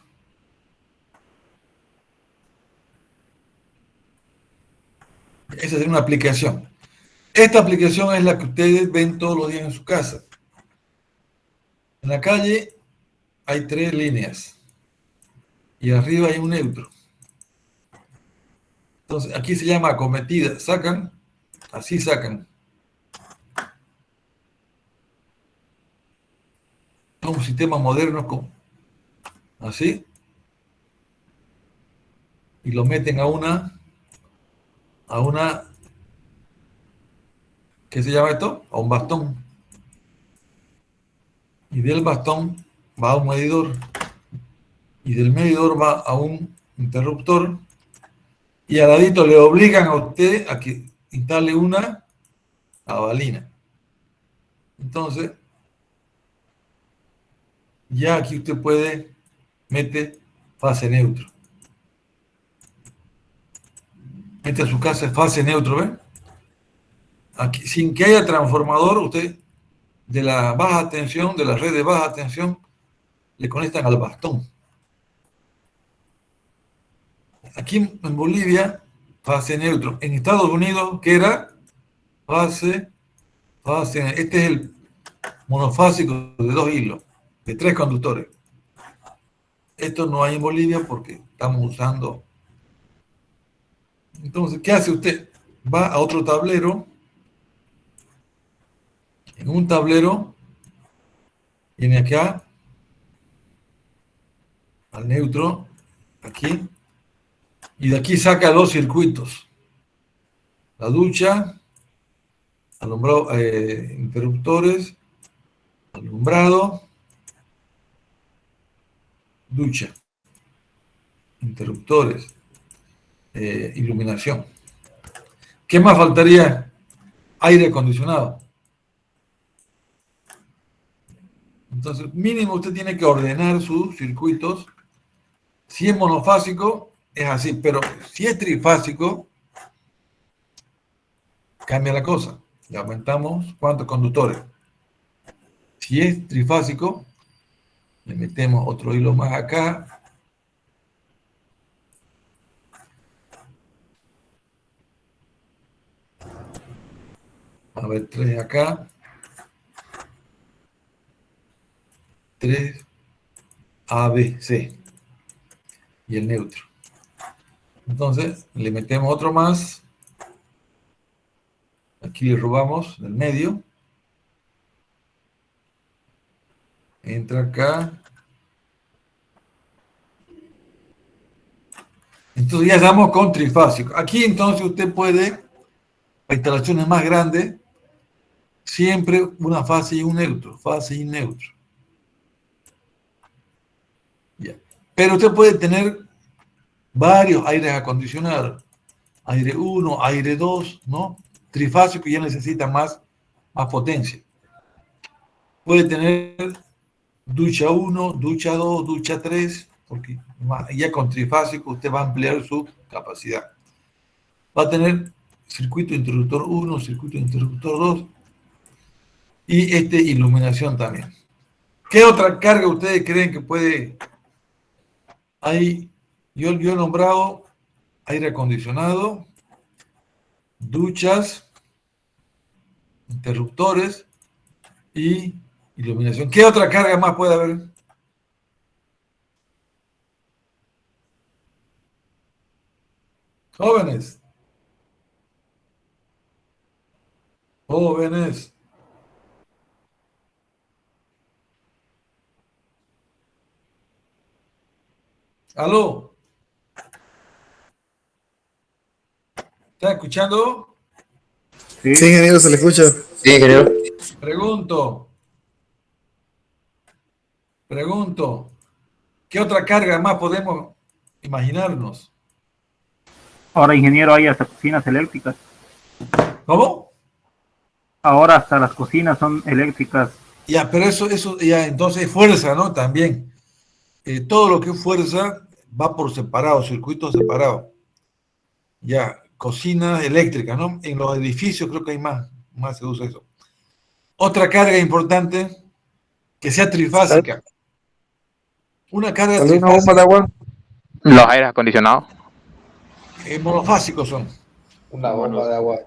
Esa es una aplicación. Esta aplicación es la que ustedes ven todos los días en su casa. En la calle hay 3 líneas y arriba hay un neutro. Entonces, aquí se llama acometida. Sacan, así sacan. Es un sistema moderno así. Y lo meten a una, ¿qué se llama esto? A un bastón. Y del bastón va a un medidor. Y del medidor va a un interruptor. Y al ladito le obligan a usted a que instale una jabalina. Entonces, ya aquí usted mete fase neutro. Mete a su casa fase neutro, ¿ven? Aquí, sin que haya transformador, usted de la baja tensión, de la red de baja tensión, le conectan al bastón. Aquí en Bolivia, fase neutro. En Estados Unidos, ¿qué era? Fase. Este es el monofásico de 2 hilos, de 3 conductores. Esto no hay en Bolivia porque estamos usando. Entonces, ¿qué hace usted? Va a otro tablero. En un tablero, viene acá, al neutro, aquí, y de aquí saca 2 circuitos. La ducha, alumbrado, interruptores, alumbrado, ducha, interruptores, iluminación. ¿Qué más faltaría? Aire acondicionado. Entonces, mínimo usted tiene que ordenar sus circuitos. Si es monofásico, es así, pero si es trifásico, cambia la cosa. Le aumentamos cuántos conductores. Si es trifásico, le metemos otro hilo más acá. A ver, 3 acá. 3 A, B, C. Y el neutro. Entonces, le metemos otro más. Aquí le robamos del medio. Entra acá. Entonces ya estamos con trifásico. Aquí entonces usted puede, para instalaciones más grandes, siempre una fase y un neutro. Fase y neutro. Ya. Pero usted puede tener varios aires acondicionados. Aire 1, aire 2, ¿no? Trifásico ya necesita más potencia. Puede tener ducha 1, ducha 2, ducha 3, porque ya con trifásico usted va a ampliar su capacidad. Va a tener circuito interruptor 1, circuito interruptor 2 y iluminación también. ¿Qué otra carga ustedes creen que puede? Yo he nombrado aire acondicionado, duchas, interruptores y iluminación. ¿Qué otra carga más puede haber? Jóvenes. Jóvenes. ¿Aló? ¿Está escuchando? Sí, ingeniero, se le escucha. Sí, ingeniero. Pregunto, ¿qué otra carga más podemos imaginarnos? ahora ingeniero hay hasta cocinas eléctricas. ¿Cómo? Ahora hasta las cocinas son eléctricas. Ya, pero eso ya entonces es fuerza, ¿no? También. Todo lo que es fuerza va por separado, circuitos separados. Ya, cocina eléctrica, ¿no? En los edificios creo que hay más se usa eso. Otra carga importante, que sea trifásica. Una carga ¿Alguna bomba trifásica. de agua? Los aires acondicionados. Monofásicos son. Una bomba de agua.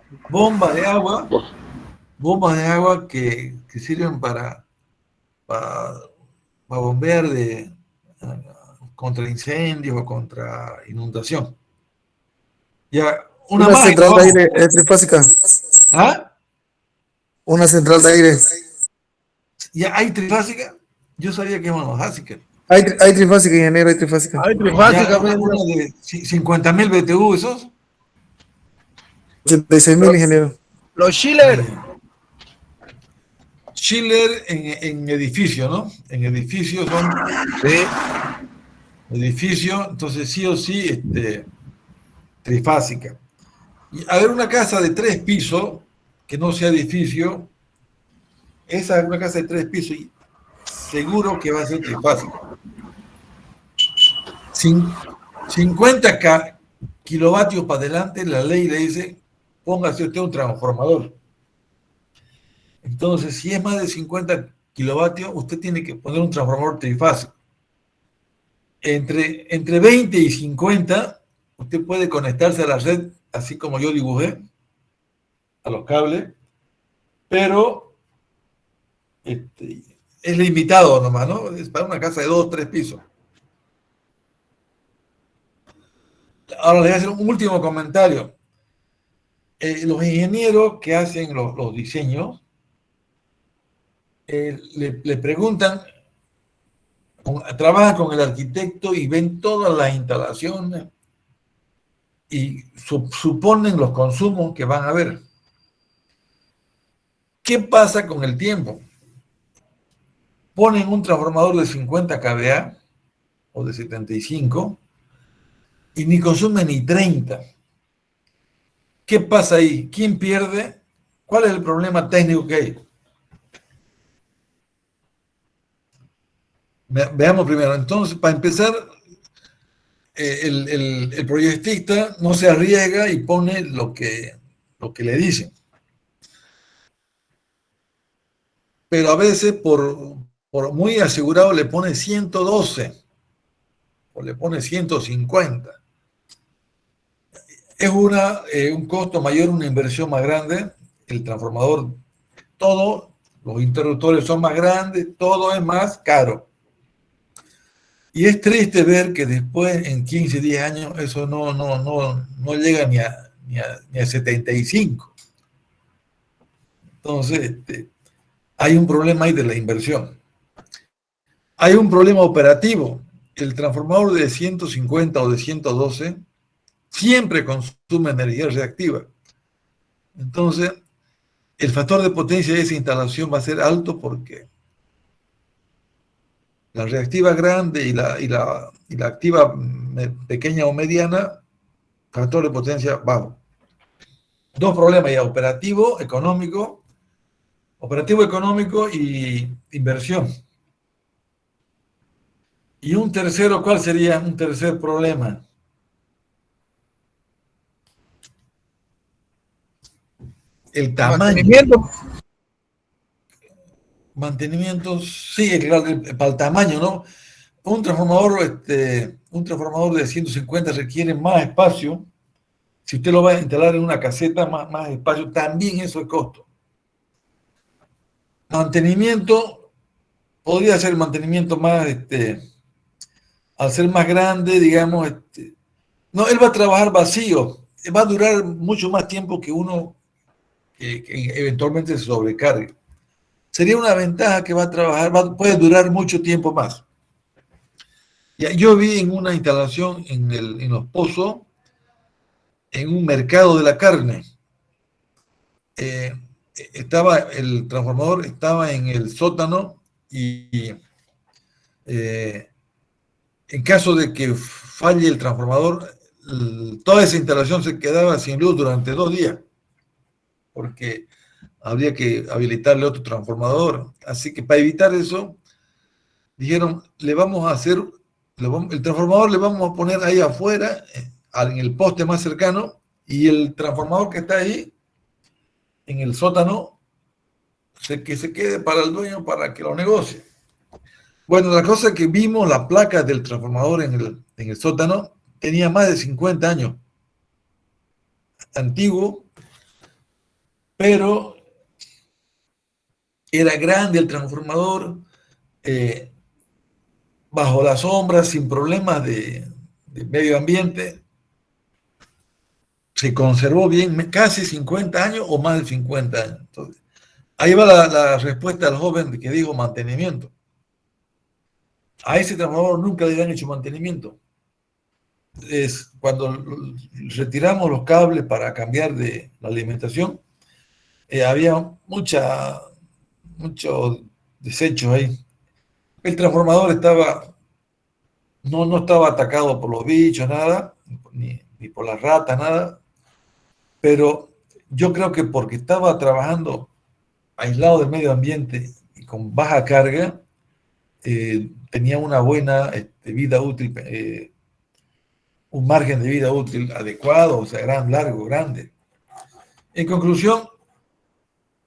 Bombas de agua que sirven para bombear contra incendios o contra inundación. Ya, una Una más y nos central de vamos. aire trifásica. ¿Ah? Una central de aire. ¿Ya hay trifásica? Yo sabía que eran monofásicas. Hay trifásica, ingeniero, hay trifásica. Hay Ya, trifásica, una de 50.000 BTU, ¿esos? 86.000, ingeniero. los Ah, Schiller. ya. Chiller en edificio, ¿no? En edificio son de edificio, entonces sí o sí, trifásica. Y a ver, una casa de 3 pisos, que no sea edificio, esa es una casa de 3 pisos y seguro que va a ser trifásica. 50 kilovatios para adelante, la ley le dice, póngase usted un transformador. Entonces, si es más de 50 kilovatios, usted tiene que poner un transformador trifásico. Entre 20 y 50, usted puede conectarse a la red, así como yo dibujé, a los cables, pero es limitado nomás, ¿no? Es para una casa de 2 o 3 pisos. Ahora les voy a hacer un último comentario. Los ingenieros que hacen los diseños le preguntan, trabajan con el arquitecto y ven todas las instalaciones y suponen los consumos que van a ver. ¿Qué pasa con el tiempo? Ponen un transformador de 50 kVA o de 75 y ni consume ni 30. ¿Qué pasa ahí? ¿Quién pierde? ¿Cuál es el problema técnico que hay? Veamos primero. Entonces, para empezar, el proyectista no se arriesga y pone lo que le dicen. Pero a veces, por muy asegurado, le pone 112 o le pone 150. Es un costo mayor, una inversión más grande. El transformador, todo, los interruptores son más grandes, todo es más caro. Y es triste ver que después, en 15, 10 años, eso no llega ni a 75. Entonces, hay un problema ahí de la inversión. Hay un problema operativo. El transformador de 150 o de 112 siempre consume energía reactiva. Entonces, el factor de potencia de esa instalación va a ser alto porque la reactiva grande y la activa pequeña o mediana, factor de potencia bajo. Dos problemas ya, operativo, económico y inversión. Y un tercero, ¿cuál sería un tercer problema? El tamaño. Mantenimiento, sí, claro, para el tamaño, ¿no? Un transformador de 150 requiere más espacio. Si usted lo va a instalar en una caseta, más espacio, también eso es costo. Mantenimiento, podría ser el mantenimiento más, al ser más grande, digamos, no, él va a trabajar vacío, va a durar mucho más tiempo que uno que eventualmente se sobrecargue. Sería una ventaja que va a trabajar, puede durar mucho tiempo más. Yo vi en una instalación en Los Pozos, en un mercado de la carne, el transformador estaba en el sótano y en caso de que falle el transformador, toda esa instalación se quedaba sin luz durante 2 días, porque habría que habilitarle otro transformador. Así que para evitar eso, dijeron, el transformador le vamos a poner ahí afuera, en el poste más cercano, y el transformador que está ahí, en el sótano, que se quede para el dueño para que lo negocie. Bueno, la cosa es que vimos la placa del transformador en el sótano, tenía más de 50 años, antiguo, pero era grande el transformador, bajo la sombra, sin problemas de medio ambiente. se conservó bien, casi 50 años o más de 50 años. Entonces, ahí va la respuesta del joven que dijo mantenimiento. A ese transformador nunca le habían hecho mantenimiento. Es cuando retiramos los cables para cambiar de la alimentación, había muchos desechos ahí. El transformador no estaba atacado por los bichos, nada, ni por las ratas, nada, pero yo creo que porque estaba trabajando aislado del medio ambiente y con baja carga, tenía una buena vida útil, un margen de vida útil adecuado, o sea, largo, grande. En conclusión,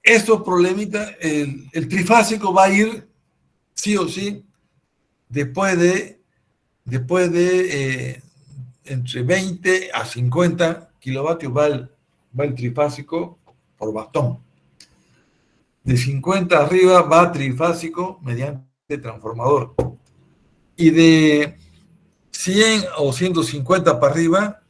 estos problemitas, el trifásico va a ir sí o sí después de entre 20 a 50 kilovatios va el trifásico por bastón. De 50 arriba va trifásico mediante transformador. Y de 100 o 150 para arriba,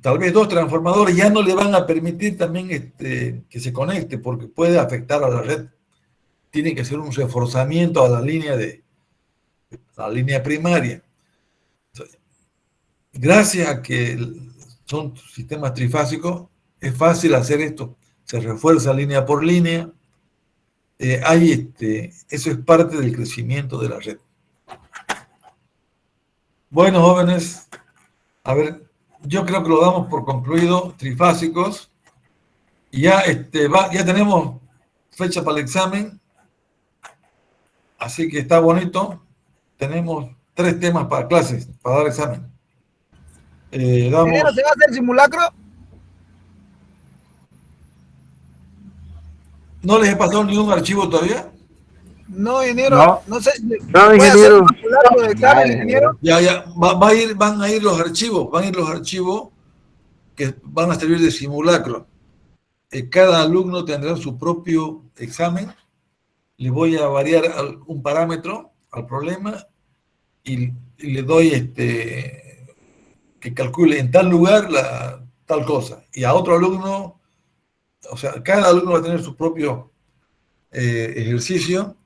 tal vez 2 transformadores ya no le van a permitir también que se conecte porque puede afectar a la red. Tiene que hacer un reforzamiento a la línea primaria. Gracias a que son sistemas trifásicos, es fácil hacer esto. Se refuerza línea por línea. Eso es parte del crecimiento de la red. Bueno, jóvenes, a ver, yo creo que lo damos por concluido, trifásicos. Y ya tenemos fecha para el examen. Así que está bonito. Tenemos 3 temas para clases, para dar examen. ¿Ingeniero, se va a hacer simulacro? ¿No les he pasado ningún archivo todavía? No, ingeniero. No sé si No, puede hacer ingeniero. un simulacro de examen, ingeniero. Ya. Van a ir los archivos que van a servir de simulacro. Cada alumno tendrá su propio examen. Le voy a variar un parámetro al problema y le doy que calcule en tal lugar tal cosa. Y a otro alumno, o sea, cada alumno va a tener su propio ejercicio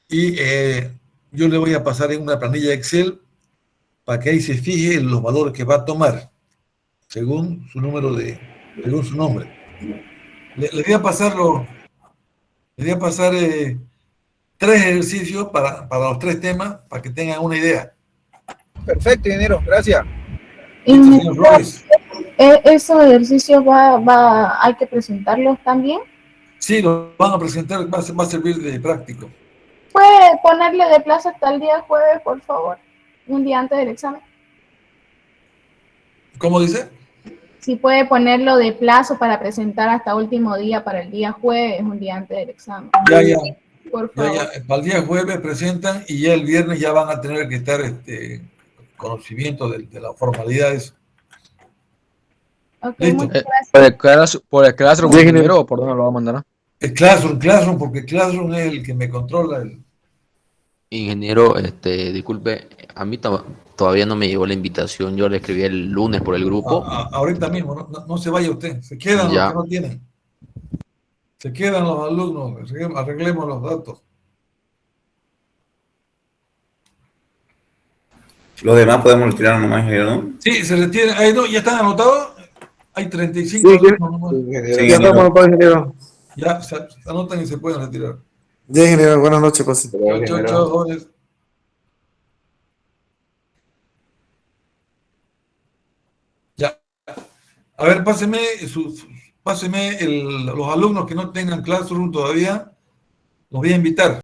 y yo le voy a pasar en una planilla Excel para que ahí se fije en los valores que va a tomar según su nombre. Le voy a pasar 3 ejercicios para los 3 temas para que tengan una idea. Perfecto, ingeniero. Gracias. Señor Flores. ¿Esos ejercicios hay que presentarlos también? Sí, lo van a presentar, va a servir de práctico. ¿Puede ponerle de plazo hasta el día jueves, por favor? Un día antes del examen. ¿Cómo dice? Si puede ponerlo de plazo para presentar hasta último día para el día jueves, un día antes del examen. Ya. Por favor. Ya. Para el día jueves presentan y ya el viernes ya van a tener que estar conocimiento de las formalidades. Okay, Listo. muchas gracias. Por el Classroom, ingeniero, ¿o por dónde lo va a mandar? El Classroom, porque Classroom es el que me controla. Ingeniero, disculpe, a mí todavía no me llegó la invitación. Yo le escribí el lunes por el grupo. Ahorita mismo, no se vaya usted. Se quedan Ya. los que no tienen. Se quedan los alumnos. Arreglemos los datos. Los demás podemos retirarnos nomás, ingeniero, ¿no? Sí, se retiran. Ahí no, ya están anotados. Hay 35 Sí, alumnos nomás. Sí, Ya estamos anotados, ingeniero. Ya se anotan y se pueden retirar. Ya, ingeniero. Buenas noches, pase. Chao, jóvenes. Ya. A ver, páseme los alumnos que no tengan Classroom todavía. Los voy a invitar.